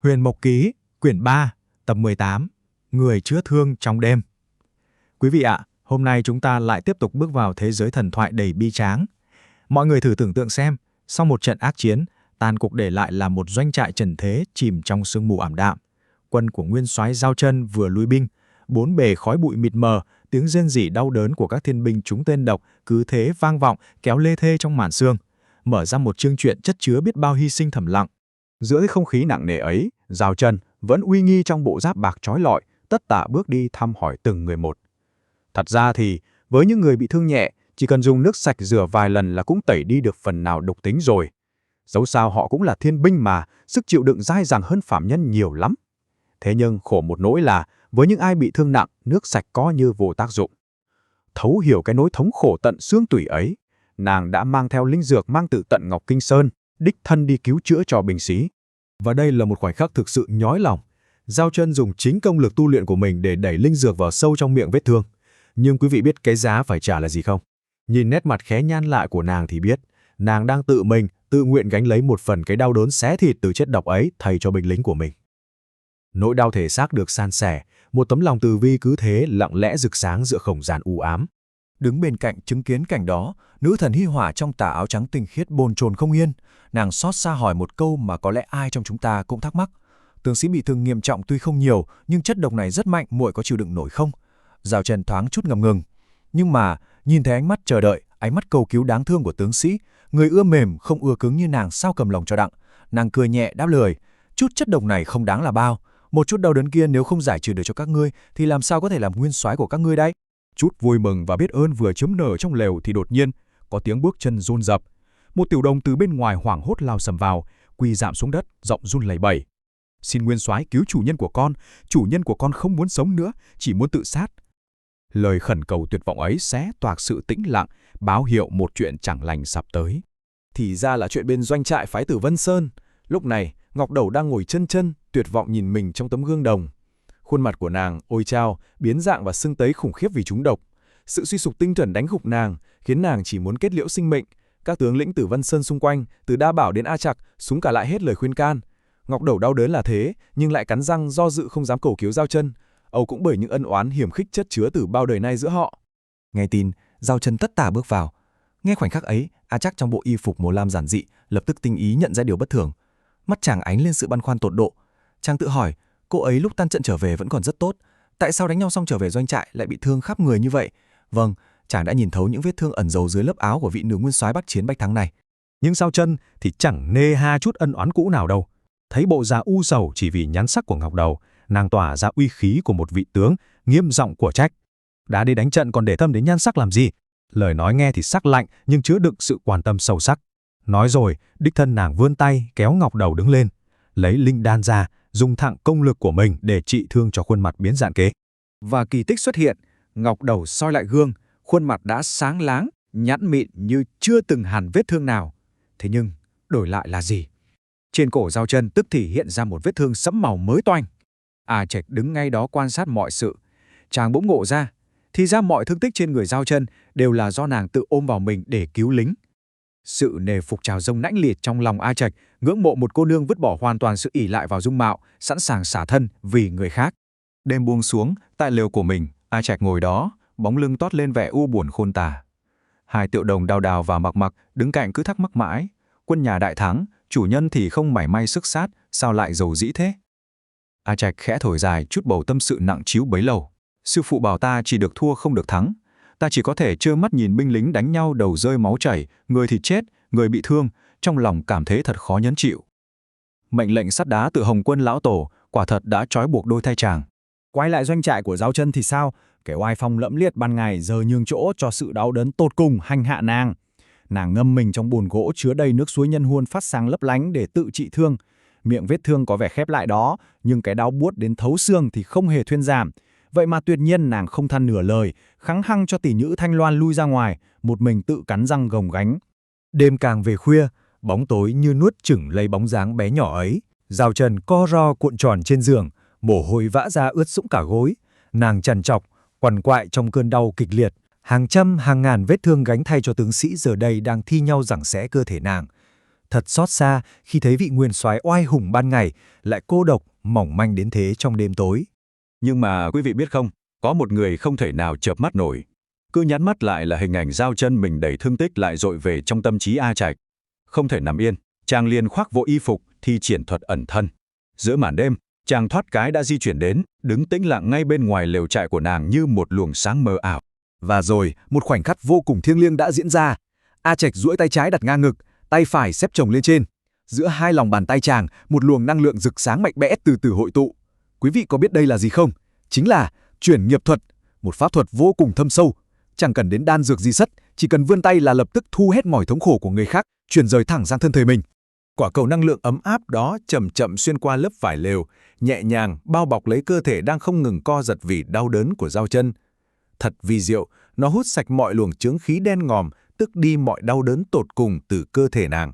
Huyền Mộc Ký, quyển 3, tập 18, Người chữa thương trong đêm. Quý vị ạ, hôm nay chúng ta lại tiếp tục bước vào thế giới thần thoại đầy bi tráng. Mọi người thử tưởng tượng xem, sau một trận ác chiến, tàn cục để lại là một doanh trại trần thế chìm trong sương mù ảm đạm. Quân của nguyên soái Giao Trân vừa lui binh, bốn bề khói bụi mịt mờ, tiếng rên rỉ đau đớn của các thiên binh trúng tên độc cứ thế vang vọng kéo lê thê trong màn sương, mở ra một chương truyện chất chứa biết bao hy sinh thầm lặng. Giữa không khí nặng nề ấy, Giao Trân vẫn uy nghi trong bộ giáp bạc trói lọi, tất tả bước đi thăm hỏi từng người một. Thật ra thì, với những người bị thương nhẹ, chỉ cần dùng nước sạch rửa vài lần là cũng tẩy đi được phần nào độc tính rồi. Dẫu sao họ cũng là thiên binh mà, sức chịu đựng dai dẳng hơn phàm nhân nhiều lắm. Thế nhưng khổ một nỗi là, với những ai bị thương nặng, nước sạch có như vô tác dụng. Thấu hiểu cái nỗi thống khổ tận xương tủy ấy, nàng đã mang theo linh dược mang từ tận Ngọc Kinh Sơn, đích thân đi cứu chữa cho binh sĩ. Và đây là một khoảnh khắc thực sự nhói lòng. Giao Trân dùng chính công lực tu luyện của mình để đẩy linh dược vào sâu trong miệng vết thương. Nhưng quý vị biết cái giá phải trả là gì không? Nhìn nét mặt khẽ nhăn lại của nàng thì biết, nàng đang tự nguyện gánh lấy một phần cái đau đớn xé thịt từ chất độc ấy thay cho binh lính của mình. Nỗi đau thể xác được san sẻ, một tấm lòng từ bi cứ thế lặng lẽ rực sáng giữa không gian u ám. Đứng bên cạnh chứng kiến cảnh đó, nữ thần Hy Hỏa trong tà áo trắng tinh khiết bồn chồn không yên. Nàng xót xa hỏi một câu mà có lẽ ai trong chúng ta cũng thắc mắc. Tướng sĩ bị thương nghiêm trọng tuy không nhiều, nhưng chất độc này rất mạnh, muội có chịu đựng nổi không? Giao Trân thoáng chút ngập ngừng. Nhưng mà, nhìn thấy ánh mắt chờ đợi, ánh mắt cầu cứu đáng thương của tướng sĩ, người ưa mềm không ưa cứng như nàng sao cầm lòng cho đặng. Nàng cười nhẹ đáp lời, chút chất độc này không đáng là bao. Một chút đau đớn kia nếu không giải trừ được cho các ngươi, thì làm sao có thể làm nguyên soái của các ngươi đấy? Chút vui mừng và biết ơn vừa chớm nở trong lều thì đột nhiên có tiếng bước chân run rập. Một tiểu đồng từ bên ngoài hoảng hốt lao sầm vào, quỳ rạp xuống đất, giọng run lẩy bẩy. Xin nguyên soái cứu chủ nhân của con không muốn sống nữa, chỉ muốn tự sát. Lời khẩn cầu tuyệt vọng ấy xé toạc sự tĩnh lặng, báo hiệu một chuyện chẳng lành sắp tới. Thì ra là chuyện bên doanh trại phái tử Vân Sơn. Lúc này, Ngọc Đầu đang ngồi chân tuyệt vọng nhìn mình trong tấm gương đồng. Khuôn mặt của nàng, ôi chao, biến dạng và sưng tấy khủng khiếp vì trúng độc. Sự suy sụp tinh thần đánh gục nàng, khiến nàng chỉ muốn kết liễu sinh mệnh. Các tướng lĩnh Tử Vân Sơn xung quanh, từ Đa Bảo đến A Trạc, súng cả lại hết lời khuyên can. Ngọc Đầu đau đớn là thế, nhưng lại cắn răng do dự không dám cầu cứu Giao Trân. Âu cũng bởi những ân oán hiểm khích chất chứa từ bao đời nay giữa họ. Nghe tin, Giao Trân tất tả bước vào. Nghe khoảnh khắc ấy, A Trạc trong bộ y phục màu lam giản dị, lập tức tinh ý nhận ra điều bất thường. Mắt chàng ánh lên sự băn khoăn tột độ. Chàng tự hỏi, cô ấy lúc tan trận trở về vẫn còn rất tốt, tại sao đánh nhau xong trở về doanh trại lại bị thương khắp người như vậy? Vâng, chàng đã nhìn thấu những vết thương ẩn giấu dưới lớp áo của vị nữ nguyên soái bắc chiến bách thắng này. Nhưng Giao Trân thì chẳng nê ha chút ân oán cũ nào đâu. Thấy bộ da u sầu chỉ vì nhắn sắc của Ngọc Đầu, nàng tỏa ra uy khí của một vị tướng, nghiêm giọng của trách. Đã đi đánh trận còn để tâm đến nhan sắc làm gì? Lời nói nghe thì sắc lạnh nhưng chứa đựng sự quan tâm sâu sắc. Nói rồi, đích thân nàng vươn tay kéo Ngọc Đầu đứng lên, lấy linh đan ra, dùng thặng công lực của mình để trị thương cho khuôn mặt biến dạng kế. Và kỳ tích xuất hiện, Ngọc Đầu soi lại gương, khuôn mặt đã sáng láng, nhẵn mịn như chưa từng hằn vết thương nào. Thế nhưng, đổi lại là gì? Trên cổ Giao Trân tức thì hiện ra một vết thương sẫm màu mới toanh. A Trạch đứng ngay đó quan sát mọi sự. Chàng bỗng ngộ ra, thì ra mọi thương tích trên người Giao Trân đều là do nàng tự ôm vào mình để cứu lính. Sự nề phục trào dâng mãnh liệt trong lòng A Trạch, ngưỡng mộ một cô nương vứt bỏ hoàn toàn sự ỷ lại vào dung mạo, sẵn sàng xả thân vì người khác. Đêm buông xuống, tại lều của mình, A Trạch ngồi đó, bóng lưng toát lên vẻ u buồn khôn tả. Hai tiểu đồng Đào Đào và Mặc Mặc đứng cạnh cứ thắc mắc mãi, quân nhà đại thắng, chủ nhân thì không mảy may sức sát, sao lại dầu dĩ thế? A Trạch khẽ thổi dài chút bầu tâm sự nặng trĩu bấy lâu. Sư phụ bảo ta chỉ được thua không được thắng. Ta chỉ có thể trơ mắt nhìn binh lính đánh nhau đầu rơi máu chảy, người thì chết, người bị thương, trong lòng cảm thấy thật khó nhẫn chịu. Mệnh lệnh sắt đá từ Hồng Quân lão tổ, quả thật đã trói buộc đôi tay chàng. Quay lại doanh trại của Giao Trân thì sao? Kẻ oai phong lẫm liệt ban ngày giờ nhường chỗ cho sự đau đớn tột cùng hành hạ nàng. Nàng ngâm mình trong bồn gỗ chứa đầy nước suối nhân huân phát sáng lấp lánh để tự trị thương. Miệng vết thương có vẻ khép lại đó, nhưng cái đau buốt đến thấu xương thì không hề thuyên giảm. Vậy mà tuyệt nhiên nàng không than nửa lời, khăng khăng cho tỷ nữ Thanh Loan lui ra ngoài, một mình tự cắn răng gồng gánh. Đêm càng về khuya, bóng tối như nuốt chửng lấy bóng dáng bé nhỏ ấy. Giao Trân co ro cuộn tròn trên giường, mồ hôi vã ra ướt sũng cả gối. Nàng trằn trọc, quằn quại trong cơn đau kịch liệt. Hàng trăm hàng ngàn vết thương gánh thay cho tướng sĩ giờ đây đang thi nhau giằng xé cơ thể nàng. Thật xót xa khi thấy vị nguyên soái oai hùng ban ngày lại cô độc, mỏng manh đến thế trong đêm tối. Nhưng mà quý vị biết không, có một người không thể nào chợp mắt nổi. Cứ nhắm mắt lại là hình ảnh Giao Chân mình đầy thương tích lại dội về trong tâm trí A Trạch. Không thể nằm yên, chàng liền khoác bộ y phục, thi triển thuật ẩn thân. Giữa màn đêm, chàng thoát cái đã di chuyển đến, đứng tĩnh lặng ngay bên ngoài lều trại của nàng như một luồng sáng mờ ảo. Và rồi, một khoảnh khắc vô cùng thiêng liêng đã diễn ra. A Trạch duỗi tay trái đặt ngang ngực, tay phải xếp chồng lên trên. Giữa hai lòng bàn tay chàng, một luồng năng lượng rực sáng mạnh mẽ từ từ hội tụ. Quý vị có biết đây là gì không? Chính là chuyển nghiệp thuật, một pháp thuật vô cùng thâm sâu. Chẳng cần đến đan dược gì sất, chỉ cần vươn tay là lập tức thu hết mọi thống khổ của người khác, truyền rời thẳng sang thân thể mình. Quả cầu năng lượng ấm áp đó chậm chậm xuyên qua lớp vải lều, nhẹ nhàng bao bọc lấy cơ thể đang không ngừng co giật vì đau đớn của Giao Chân. Thật vi diệu, nó hút sạch mọi luồng chướng khí đen ngòm, tức đi mọi đau đớn tột cùng từ cơ thể nàng.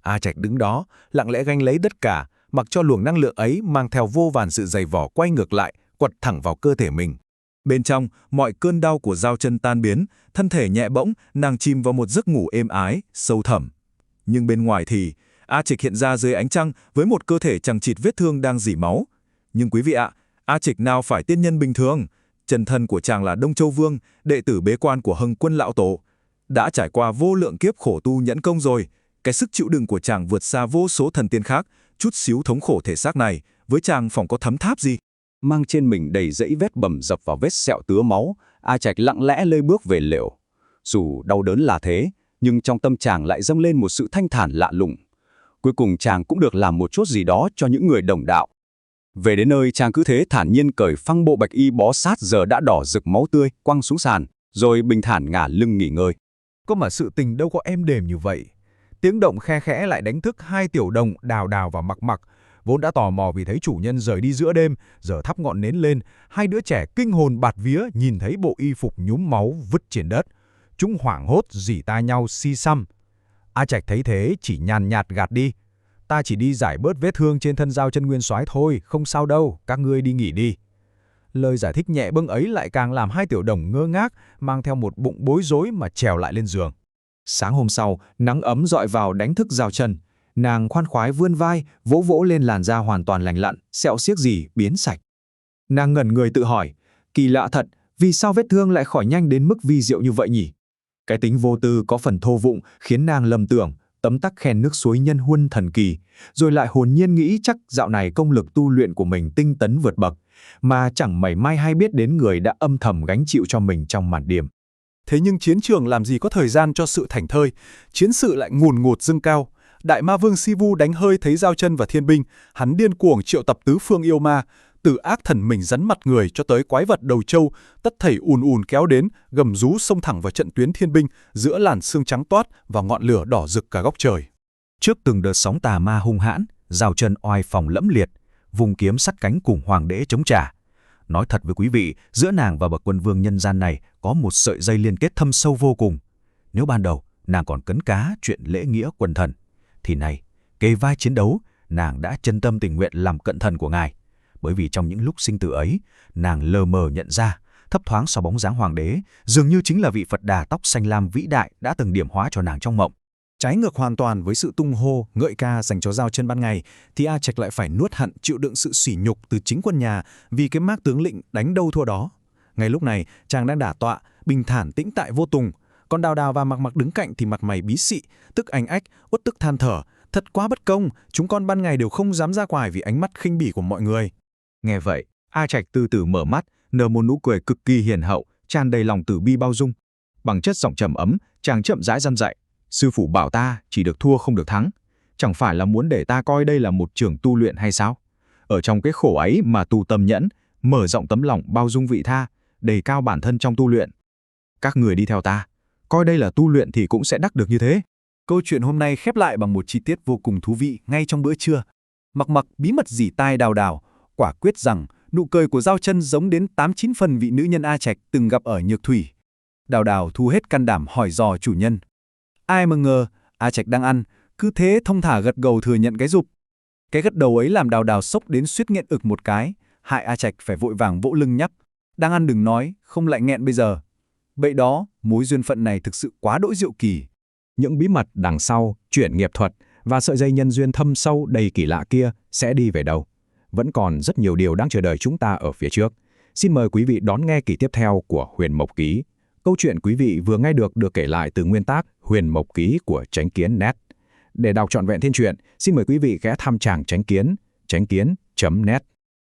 A Trạch đứng đó, lặng lẽ gánh lấy tất cả, mặc cho luồng năng lượng ấy mang theo vô vàn sự dày vỏ quay ngược lại, quật thẳng vào cơ thể mình. Bên trong, mọi cơn đau của Giao Chân tan biến, thân thể nhẹ bỗng, nàng chìm vào một giấc ngủ êm ái, sâu thẳm. Nhưng bên ngoài thì, A Trạch hiện ra dưới ánh trăng với một cơ thể chằng chịt vết thương đang rỉ máu. Nhưng quý vị ạ, A Trạch nào phải tiên nhân bình thường. Chân thân của chàng là Đông Châu Vương, đệ tử bế quan của Hưng Quân Lão Tổ. Đã trải qua vô lượng kiếp khổ tu nhẫn công rồi. Cái sức chịu đựng của chàng vượt xa vô số thần tiên khác. Chút xíu thống khổ thể xác này, với chàng phỏng có thấm tháp gì. Mang trên mình đầy dẫy vết bầm dập vào vết sẹo tứa máu, A Trạch lặng lẽ lê bước về lều. Dù đau đớn là thế, nhưng trong tâm chàng lại dâng lên một sự thanh thản lạ lùng. Cuối cùng chàng cũng được làm một chút gì đó cho những người đồng đạo. Về đến nơi, chàng cứ thế thản nhiên cởi phăng bộ bạch y bó sát giờ đã đỏ rực máu tươi, quăng xuống sàn, rồi bình thản ngả lưng nghỉ ngơi. Có mà sự tình đâu có êm đềm như vậy. Tiếng động khe khẽ lại đánh thức hai tiểu đồng Đào Đào và Mặc Mặc, vốn đã tò mò vì thấy chủ nhân rời đi giữa đêm, giờ thắp ngọn nến lên, hai đứa trẻ kinh hồn bạt vía nhìn thấy bộ y phục nhúm máu vứt trên đất. Chúng hoảng hốt rỉ tai nhau si xăm. A Trạch thấy thế chỉ nhàn nhạt gạt đi. Ta chỉ đi giải bớt vết thương trên thân Giao Chân nguyên soái thôi, không sao đâu, các ngươi đi nghỉ đi. Lời giải thích nhẹ bâng ấy lại càng làm hai tiểu đồng ngơ ngác, mang theo một bụng bối rối mà trèo lại lên giường. Sáng hôm sau, nắng ấm dọi vào đánh thức Giao Chân. Nàng khoan khoái vươn vai, vỗ vỗ lên làn da hoàn toàn lành lặn, sẹo xiếc gì biến sạch. Nàng ngẩn người tự hỏi, kỳ lạ thật, vì sao vết thương lại khỏi nhanh đến mức vi diệu như vậy nhỉ? Cái tính vô tư có phần thô vụng khiến nàng lầm tưởng, tấm tắc khen nước suối nhân huân thần kỳ, rồi lại hồn nhiên nghĩ chắc dạo này công lực tu luyện của mình tinh tấn vượt bậc, mà chẳng mảy may hay biết đến người đã âm thầm gánh chịu cho mình trong màn đêm. Thế nhưng chiến trường làm gì có thời gian cho sự thảnh thơi, chiến sự lại ngùn ngụt dâng cao. Đại ma vương Sivu đánh hơi thấy Giao Chân và thiên binh, hắn điên cuồng triệu tập tứ phương yêu ma, từ ác thần mình rắn mặt người cho tới quái vật đầu trâu, tất thảy ùn ùn kéo đến, gầm rú xông thẳng vào trận tuyến thiên binh, giữa làn sương trắng toát và ngọn lửa đỏ rực cả góc trời. Trước từng đợt sóng tà ma hung hãn, Giao Chân oai phòng lẫm liệt, vùng kiếm sắt cánh cùng hoàng đế chống trả. Nói thật với quý vị, giữa nàng và bậc quân vương nhân gian này có một sợi dây liên kết thâm sâu vô cùng. Nếu ban đầu nàng còn cấn cá chuyện lễ nghĩa quần thần, thì này, kề vai chiến đấu, nàng đã chân tâm tình nguyện làm cận thần của ngài. Bởi vì trong những lúc sinh tử ấy, nàng lờ mờ nhận ra, thấp thoáng sau bóng dáng hoàng đế, dường như chính là vị Phật Đà tóc xanh lam vĩ đại đã từng điểm hóa cho nàng trong mộng. Trái ngược hoàn toàn với sự tung hô, ngợi ca dành cho Giao Chân ban ngày, thì A Trạch lại phải nuốt hận chịu đựng sự sỉ nhục từ chính quân nhà vì cái mác tướng lĩnh đánh đâu thua đó. Ngay lúc này, chàng đang đả tọa, bình thản tĩnh tại vô tùng. Còn Đào Đào và Mặc Mặc đứng cạnh thì mặt mày bí xị, tức ánh ách, uất tức than thở. Thật quá bất công, chúng con ban ngày đều không dám ra ngoài vì ánh mắt khinh bỉ của mọi người. Nghe vậy, A Trạch từ từ mở mắt, nở một nụ cười cực kỳ hiền hậu, tràn đầy lòng từ bi bao dung. Bằng chất giọng trầm ấm, chàng chậm rãi răn dạy. Sư phụ bảo ta chỉ được thua không được thắng. Chẳng phải là muốn để ta coi đây là một trường tu luyện hay sao? Ở trong cái khổ ấy mà tu tâm nhẫn, mở rộng tấm lòng bao dung vị tha, đề cao bản thân trong tu luyện. Các người đi theo ta, coi đây là tu luyện thì cũng sẽ đắc được như thế. Câu chuyện hôm nay khép lại bằng một chi tiết vô cùng thú vị ngay trong bữa trưa. Mặc Mặc bí mật rỉ tai Đào Đào, quả quyết rằng nụ cười của Giao Chân giống đến 8-9 phần vị nữ nhân A Trạch từng gặp ở Nhược Thủy. Đào Đào thu hết can đảm hỏi dò chủ nhân. Ai mà ngờ, A Trạch đang ăn, cứ thế thông thả gật gđầu thừa nhận cái giục. Cái gật đầu ấy làm Đào Đào sốc đến suýt nghẹn ực một cái, hại A Trạch phải vội vàng vỗ lưng nhắc. Đang ăn đừng nói, không lại nghẹn bây giờ. Vậy đó, mối duyên phận này thực sự quá đỗi diệu kỳ. Những bí mật đằng sau chuyển nghiệp thuật Và sợi dây nhân duyên thâm sâu đầy kỳ lạ kia sẽ đi về đâu? Vẫn còn rất nhiều điều đang chờ đợi chúng ta ở phía trước. Xin mời quý vị đón nghe kỳ tiếp theo của Huyền Mộc Ký. Câu chuyện quý vị vừa nghe được kể lại từ nguyên tác Huyền Mộc Ký của Chánh Kiến.net. Để đọc trọn vẹn thiên truyện, xin mời quý vị ghé thăm trang chánh kiến.net.